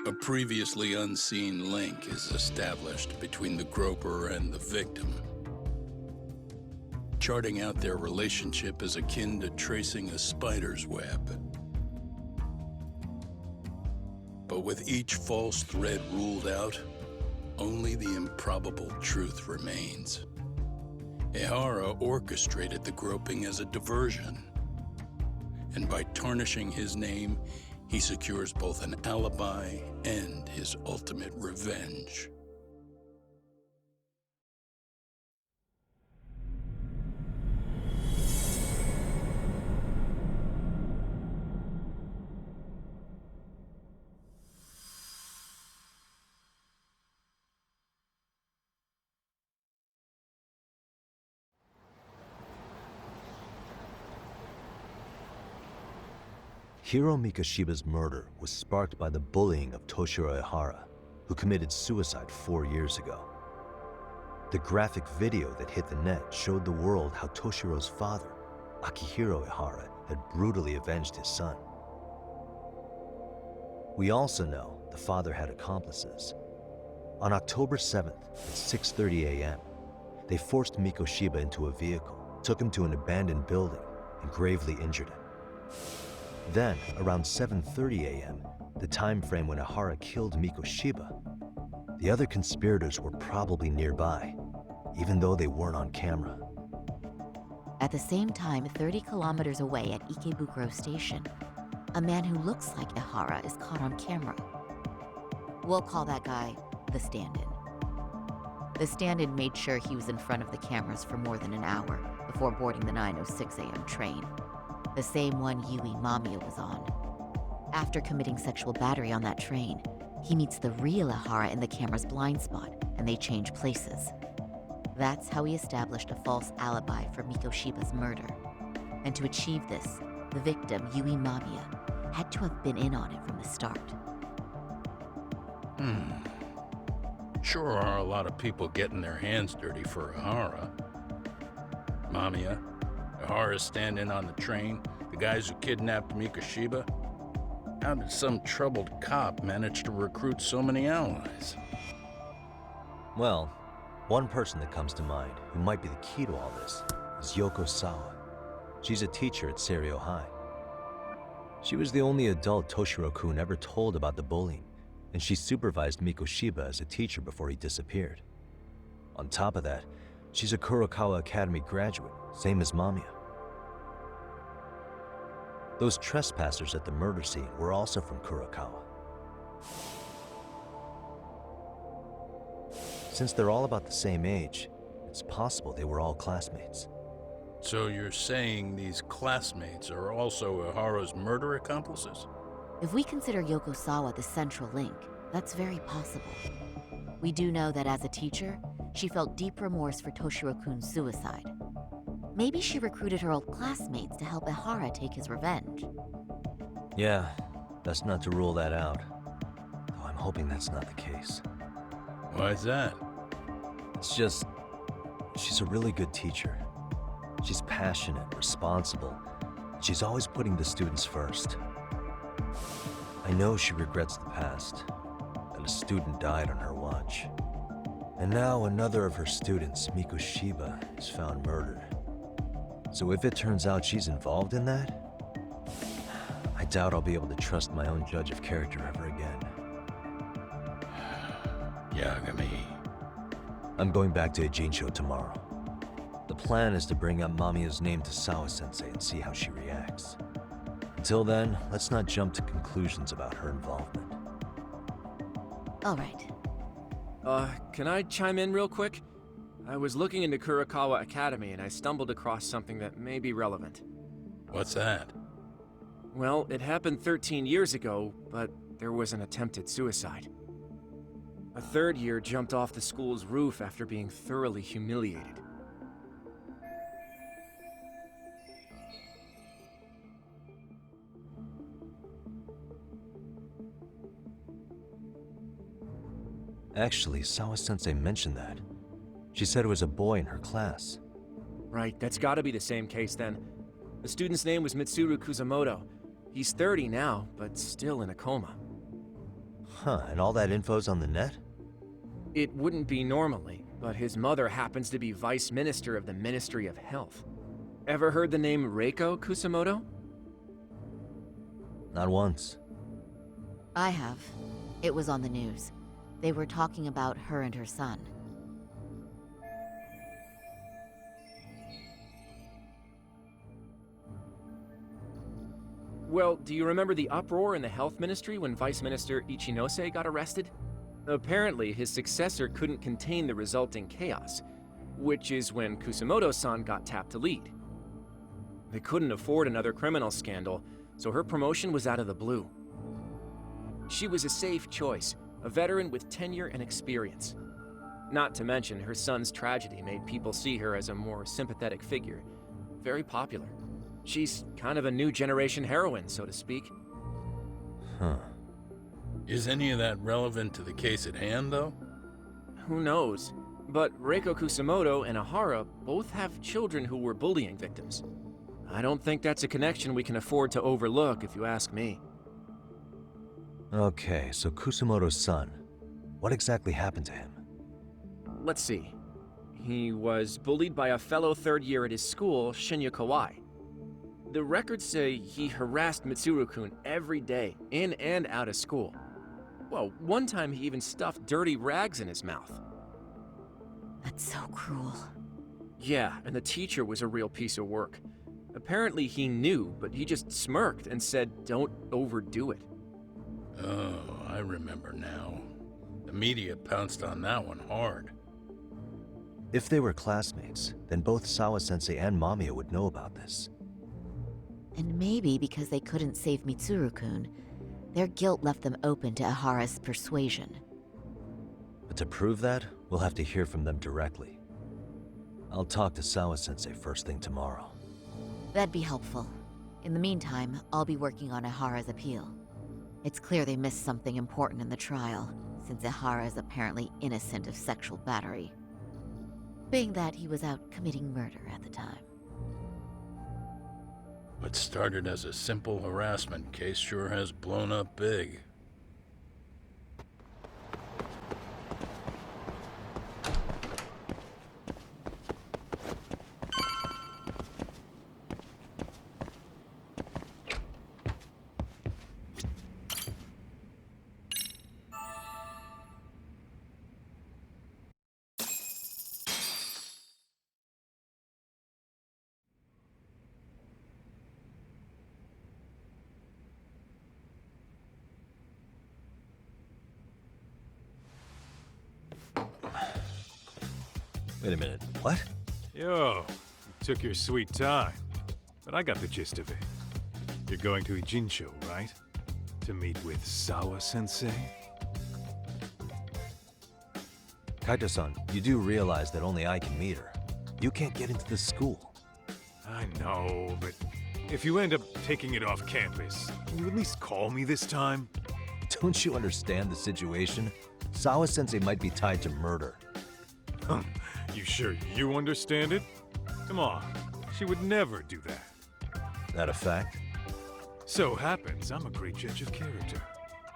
A previously unseen link is established between the groper and the victim. Charting out their relationship is akin to tracing a spider's web. But with each false thread ruled out, only the improbable truth remains. Ehara orchestrated the groping as a diversion, and by tarnishing his name, he secures both an alibi and his ultimate revenge. Hiro Mikoshiba's murder was sparked by the bullying of Toshiro Ehara, who committed suicide 4 years ago. The graphic video that hit the net showed the world how Toshiro's father, Akihiro Ehara, had brutally avenged his son. We also know the father had accomplices. On October 7th at 6:30 a.m., they forced Mikoshiba into a vehicle, took him to an abandoned building, and gravely injured him. Then, around 7:30 a.m., the time frame when Ehara killed Mikoshiba, the other conspirators were probably nearby, even though they weren't on camera. At the same time, 30 kilometers away at Ikebukuro Station, a man who looks like Ehara is caught on camera. We'll call that guy the stand-in. The stand-in made sure he was in front of the cameras for more than an hour before boarding the 9:06 a.m. train, the same one Yui Mamiya was on. After committing sexual battery on that train, he meets the real Ehara in the camera's blind spot, and they change places. That's how he established a false alibi for Mikoshiba's murder. And to achieve this, the victim, Yui Mamiya, had to have been in on it from the start. Sure are a lot of people getting their hands dirty for Ehara. Mamiya, Ehara's stand-in on the train, the guys who kidnapped Mikoshiba. How did some troubled cop manage to recruit so many allies? Well, one person that comes to mind who might be the key to all this is Yoko Sawa. She's a teacher at Seiryo High. She was the only adult Toshiro-kun ever told about the bullying, and she supervised Mikoshiba as a teacher before he disappeared. On top of that, she's a Kurokawa Academy graduate, same as Mamiya. Those trespassers at the murder scene were also from Kurokawa. Since they're all about the same age, it's possible they were all classmates. So you're saying these classmates are also Ehara's murder accomplices? If we consider Yoko Sawa the central link, that's very possible. We do know that as a teacher, she felt deep remorse for Toshiro-kun's suicide. Maybe she recruited her old classmates to help Ehara take his revenge. Yeah, that's not to rule that out. Though I'm hoping that's not the case. Why's that? It's just, she's a really good teacher. She's passionate, responsible. She's always putting the students first. I know she regrets the past, that a student died on her watch. And now another of her students, Mikoshiba, is found murdered. So if it turns out she's involved in that, I doubt I'll be able to trust my own judge of character ever again. Yagami. I'm going back to Ijincho tomorrow. The plan is to bring up Mamiya's name to Sawa-sensei and see how she reacts. Until then, let's not jump to conclusions about her involvement. All right. Can I chime in real quick? I was looking into Kurokawa Academy and I stumbled across something that may be relevant. What's that? Well, it happened 13 years ago, but there was an attempted suicide. A third year jumped off the school's roof after being thoroughly humiliated. Actually, Sawa-sensei mentioned that. She said it was a boy in her class. Right, that's gotta be the same case then. The student's name was Mitsuru Kusamoto. He's 30 now, but still in a coma. Huh, and all that info's on the net? It wouldn't be normally, but his mother happens to be Vice Minister of the Ministry of Health. Ever heard the name Reiko Kusamoto? Not once. I have. It was on the news. They were talking about her and her son. Well, do you remember the uproar in the health ministry when Vice Minister Ichinose got arrested? Apparently, his successor couldn't contain the resulting chaos, which is when Kusamoto-san got tapped to lead. They couldn't afford another criminal scandal, so her promotion was out of the blue. She was a safe choice, a veteran with tenure and experience. Not to mention, her son's tragedy made people see her as a more sympathetic figure. Very popular. She's kind of a new generation heroine, so to speak. Huh. Is any of that relevant to the case at hand, though? Who knows? But Reiko Kusamoto and Ahara both have children who were bullying victims. I don't think that's a connection we can afford to overlook, if you ask me. Okay, so Kusamoto's son. What exactly happened to him? Let's see. He was bullied by a fellow third year at his school, Shinya Kawai. The records say he harassed Mitsuru-kun every day, in and out of school. Well, one time he even stuffed dirty rags in his mouth. That's so cruel. Yeah, and the teacher was a real piece of work. Apparently he knew, but he just smirked and said, "Don't overdo it." Oh, I remember now. The media pounced on that one hard. If they were classmates, then both Sawa-sensei and Mamiya would know about this. And maybe because they couldn't save Mitsuru-kun, their guilt left them open to Ahara's persuasion. But to prove that, we'll have to hear from them directly. I'll talk to Sawa-sensei first thing tomorrow. That'd be helpful. In the meantime, I'll be working on Ahara's appeal. It's clear they missed something important in the trial, since Ahara is apparently innocent of sexual battery. Being that he was out committing murder at the time. What started as a simple harassment case sure has blown up big. Wait a minute, what? Yo, you took your sweet time, but I got the gist of it. You're going to Ijincho, right? To meet with Sawa-sensei? Kaito-san, you do realize that only I can meet her. You can't get into the school. I know, but if you end up taking it off campus, can you at least call me this time? Don't you understand the situation? Sawa-sensei might be tied to murder. You sure you understand it? Come on, she would never do that. That a fact? So happens I'm a great judge of character,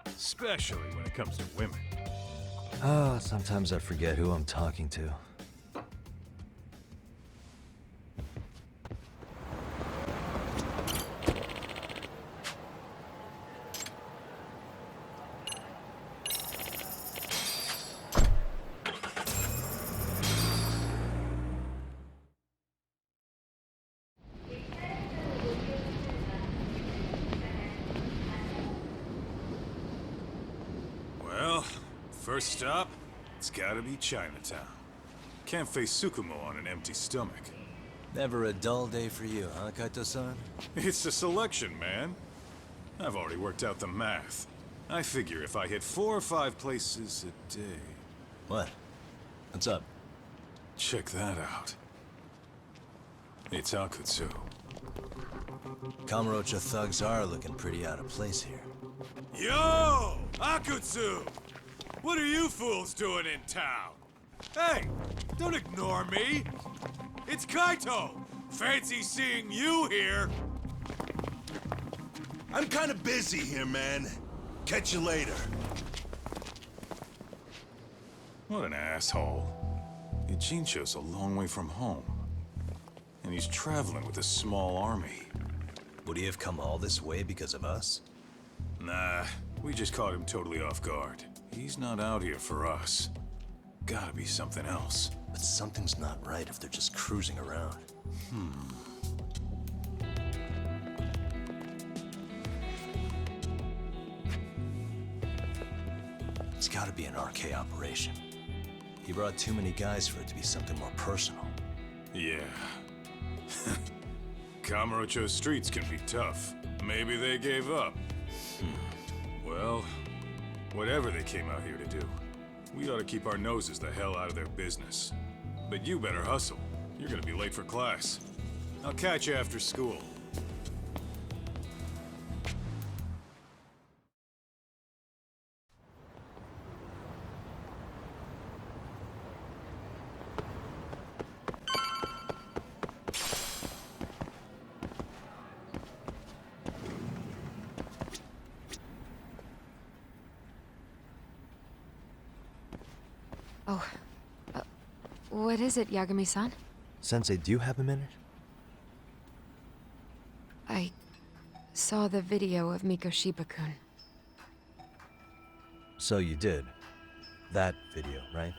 especially when it comes to women. Sometimes I forget who I'm talking to. Well, first stop, it's gotta be Chinatown. Can't face Tsukumo on an empty stomach. Never a dull day for you, huh, Kaito-san? It's a selection, man. I've already worked out the math. I figure if I hit 4 or 5 places a day... What? What's up? Check that out. It's Akutsu. Kamurocho thugs are looking pretty out of place here. Yo! Akutsu! What are you fools doing in town? Hey! Don't ignore me! It's Kaito! Fancy seeing you here! I'm kinda busy here, man. Catch you later. What an asshole. Ichincho's a long way from home. And he's traveling with a small army. Would he have come all this way because of us? Nah, we just caught him totally off guard. He's not out here for us. Gotta be something else. But something's not right if they're just cruising around. It's gotta be an RK operation. He brought too many guys for it to be something more personal. Yeah. Kamurocho's streets can be tough. Maybe they gave up. Well, whatever they came out here to do, we ought to keep our noses the hell out of their business. But you better hustle. You're gonna be late for class. I'll catch you after school. Oh, what is it, Yagami-san? Sensei, do you have a minute? I saw the video of Mikoshiba-kun. So you did. That video, right?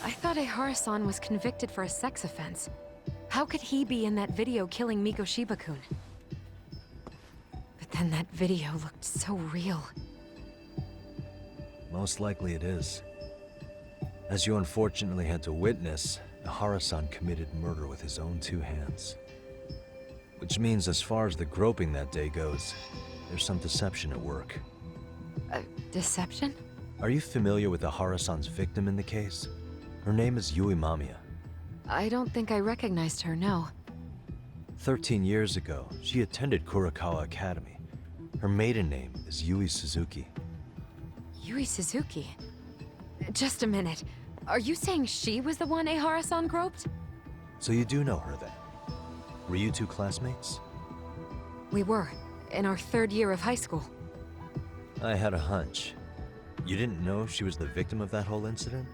I thought Ehara-san was convicted for a sex offense. How could he be in that video killing Mikoshiba-kun? But then that video looked so real. Most likely it is. As you unfortunately had to witness, Ehara-san committed murder with his own two hands. Which means as far as the groping that day goes, there's some deception at work. Deception? Are you familiar with Ehara-san's victim in the case? Her name is Yui Mamiya. I don't think I recognized her, no. 13 years ago, she attended Kurakawa Academy. Her maiden name is Yui Suzuki. Yui Suzuki? Just a minute. Are you saying she was the one Ehara-san groped? So you do know her then? Were you two classmates? We were, in our third year of high school. I had a hunch. You didn't know she was the victim of that whole incident?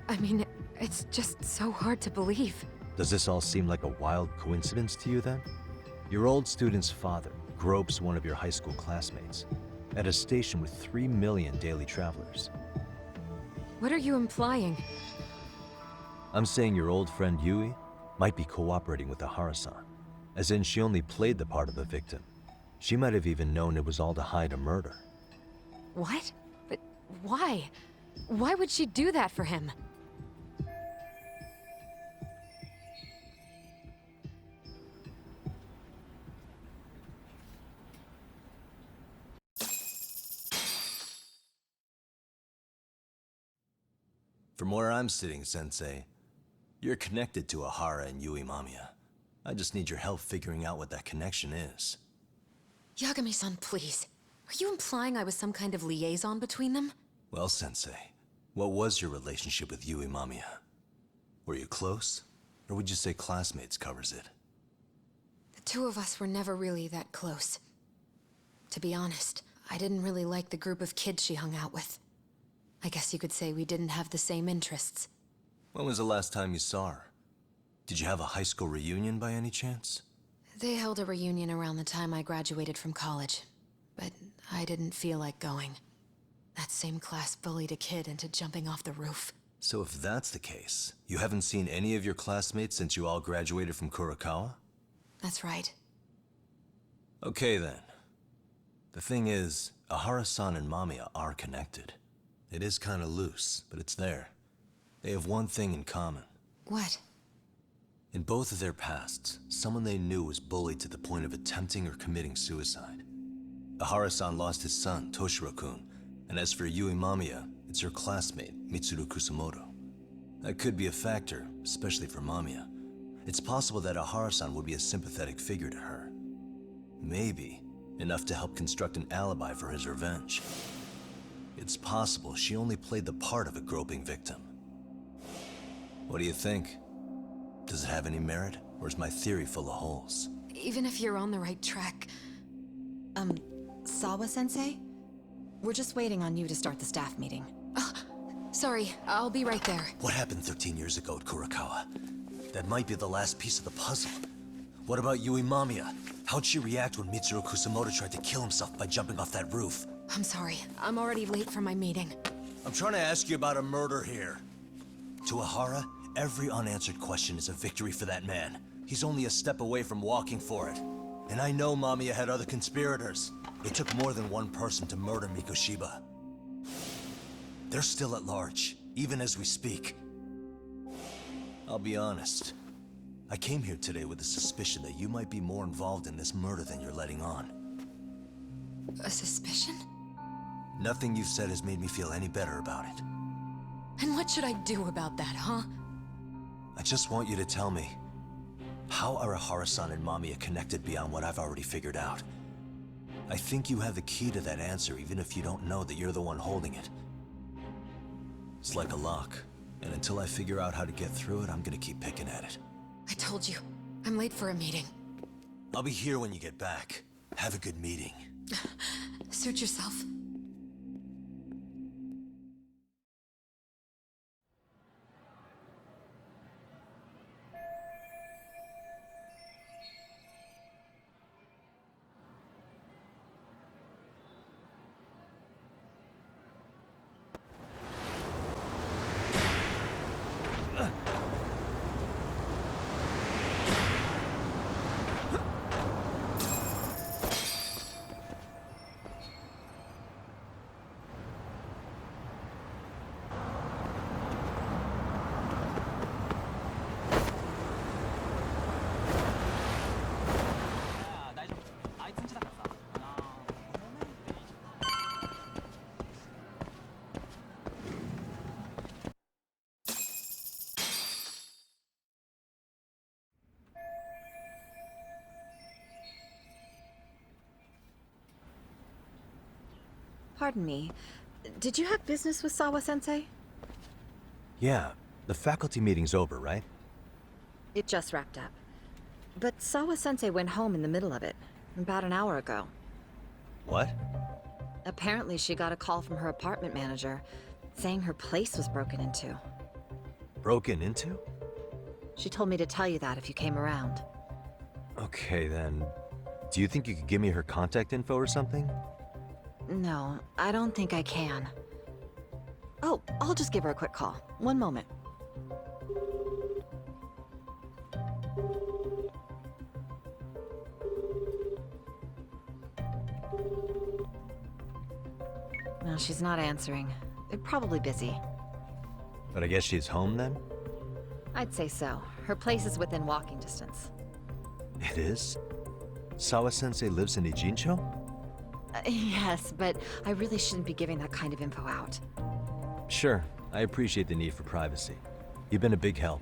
I mean, it's just so hard to believe. Does this all seem like a wild coincidence to you then? Your old student's father gropes one of your high school classmates at a station with 3 million daily travelers. What are you implying? I'm saying your old friend Yui might be cooperating with Ehara-san, as in she only played the part of a victim. She might have even known it was all to hide a murder. What? But why? Why would she do that for him? From where I'm sitting, Sensei, you're connected to Ehara and Yui Mamiya. I just need your help figuring out what that connection is. Yagami-san, please. Are you implying I was some kind of liaison between them? Well, Sensei, what was your relationship with Yui Mamiya? Were you close? Or would you say classmates covers it? The two of us were never really that close. To be honest, I didn't really like the group of kids she hung out with. I guess you could say we didn't have the same interests. When was the last time you saw her? Did you have a high school reunion by any chance? They held a reunion around the time I graduated from college, but I didn't feel like going. That same class bullied a kid into jumping off the roof. So if that's the case, you haven't seen any of your classmates since you all graduated from Kurakawa? That's right. Okay then. The thing is, Ehara-san and Mamiya are connected. It is kinda loose, but it's there. They have one thing in common. What? In both of their pasts, someone they knew was bullied to the point of attempting or committing suicide. Ehara-san lost his son, Toshiro-kun, and as for Yui Mamiya, it's her classmate, Mitsuru Kusamoto. That could be a factor, especially for Mamiya. It's possible that Ehara-san would be a sympathetic figure to her. Maybe enough to help construct an alibi for his revenge. It's possible she only played the part of a groping victim. What do you think? Does it have any merit, or is my theory full of holes? Even if you're on the right track... Sawa-sensei? We're just waiting on you to start the staff meeting. Sorry, I'll be right there. What happened 13 years ago at Kurakawa? That might be the last piece of the puzzle. What about Yui Mamiya? How'd she react when Mitsuru Kusamoto tried to kill himself by jumping off that roof? I'm sorry. I'm already late for my meeting. I'm trying to ask you about a murder here. To Ahara, every unanswered question is a victory for that man. He's only a step away from walking for it. And I know Mamiya had other conspirators. It took more than one person to murder Mikoshiba. They're still at large, even as we speak. I'll be honest. I came here today with the suspicion that you might be more involved in this murder than you're letting on. A suspicion? Nothing you've said has made me feel any better about it. And what should I do about that, huh? I just want you to tell me, how are Ahara-san and Mamiya connected beyond what I've already figured out? I think you have the key to that answer, even if you don't know that you're the one holding it. It's like a lock, and until I figure out how to get through it, I'm gonna keep picking at it. I told you, I'm late for a meeting. I'll be here when you get back. Have a good meeting. Suit yourself. Pardon me. Did you have business with Sawa-sensei? Yeah, the faculty meeting's over, right? It just wrapped up. But Sawa-sensei went home in the middle of it, about an hour ago. What? Apparently she got a call from her apartment manager, saying her place was broken into. Broken into? She told me to tell you that if you came around. Okay, then. Do you think you could give me her contact info or something? No, I don't think I can. Oh, I'll just give her a quick call. One moment. No, she's not answering. They're probably busy. But I guess she's home then? I'd say so. Her place is within walking distance. It is? Sawa-sensei lives in Ijincho? Yes, but I really shouldn't be giving that kind of info out. Sure, I appreciate the need for privacy. You've been a big help.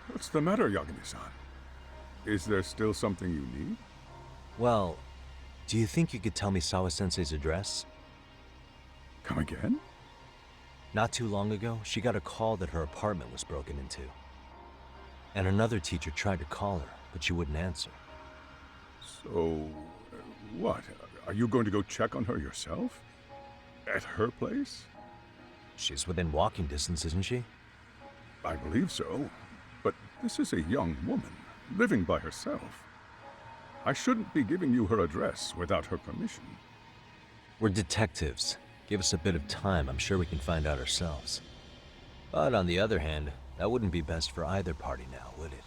What's the matter, Yagami-san? Is there still something you need? Well, do you think you could tell me Sawa-sensei's address? Come again? Not too long ago, she got a call that her apartment was broken into. And another teacher tried to call her, but she wouldn't answer. So, what? Are you going to go check on her yourself? At her place? She's within walking distance, isn't she? I believe so. But this is a young woman, living by herself. I shouldn't be giving you her address without her permission. We're detectives. Give us a bit of time, I'm sure we can find out ourselves. But on the other hand, that wouldn't be best for either party now, would it?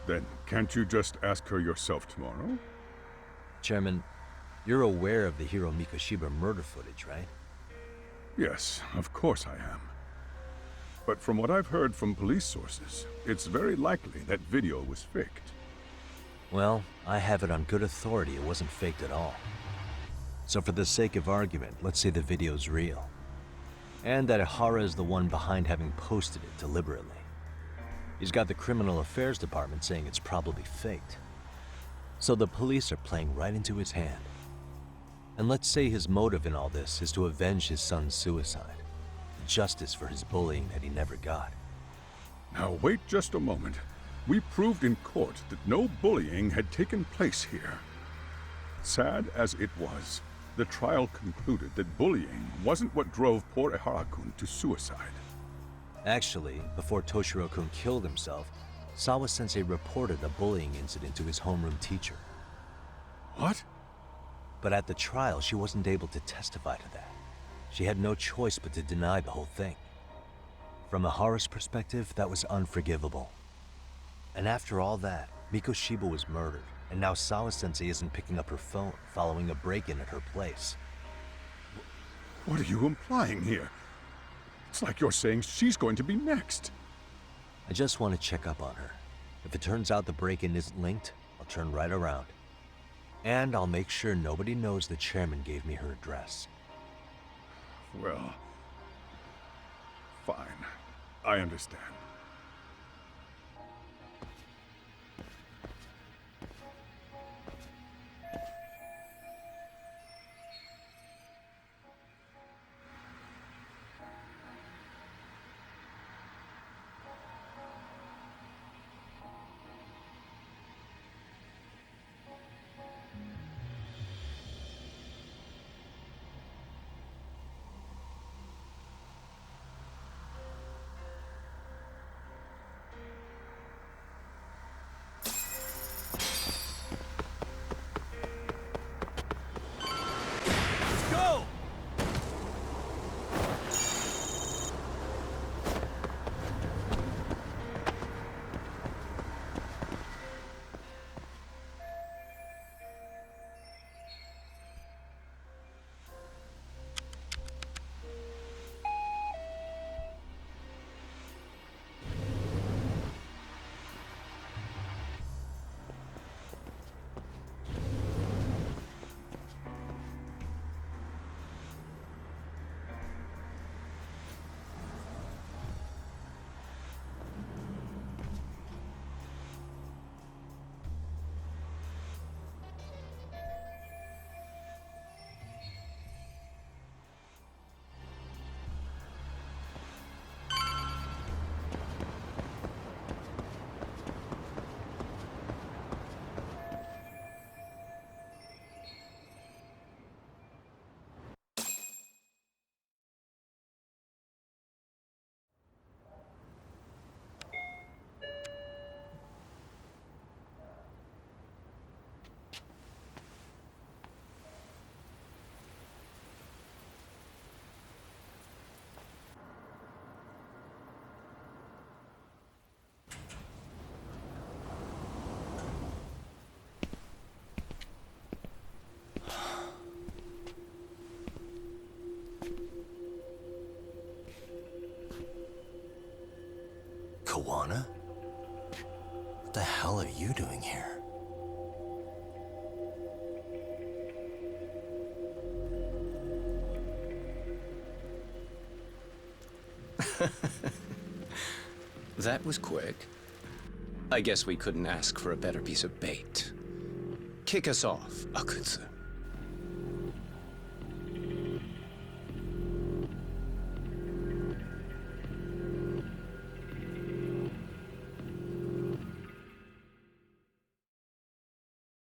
Then can't you just ask her yourself tomorrow? Chairman, you're aware of the Hiro Mikoshiba murder footage, right? Yes, of course I am. But from what I've heard from police sources, it's very likely that video was faked. Well, I have it on good authority it wasn't faked at all. So for the sake of argument, let's say the video's real. And that Ihara is the one behind having posted it deliberately. He's got the Criminal Affairs Department saying it's probably faked. So the police are playing right into his hand. And let's say his motive in all this is to avenge his son's suicide. Justice for his bullying that he never got. Now wait just a moment. We proved in court that no bullying had taken place here. Sad as it was, the trial concluded that bullying wasn't what drove poor Ihara-kun to suicide. Actually, before Toshiro-kun killed himself, Sawa-sensei reported a bullying incident to his homeroom teacher. What? But at the trial, she wasn't able to testify to that. She had no choice but to deny the whole thing. From Ihara's perspective, that was unforgivable. And after all that, Miko Shiba was murdered, and now Sawa-sensei isn't picking up her phone following a break-in at her place. What are you implying here? It's like you're saying she's going to be next. I just want to check up on her. If it turns out the break-in isn't linked, I'll turn right around. And I'll make sure nobody knows the chairman gave me her address. Well, fine. I understand. Go! Kawana? What the hell are you doing here? That was quick. I guess we couldn't ask for a better piece of bait. Kick us off, Akutsu.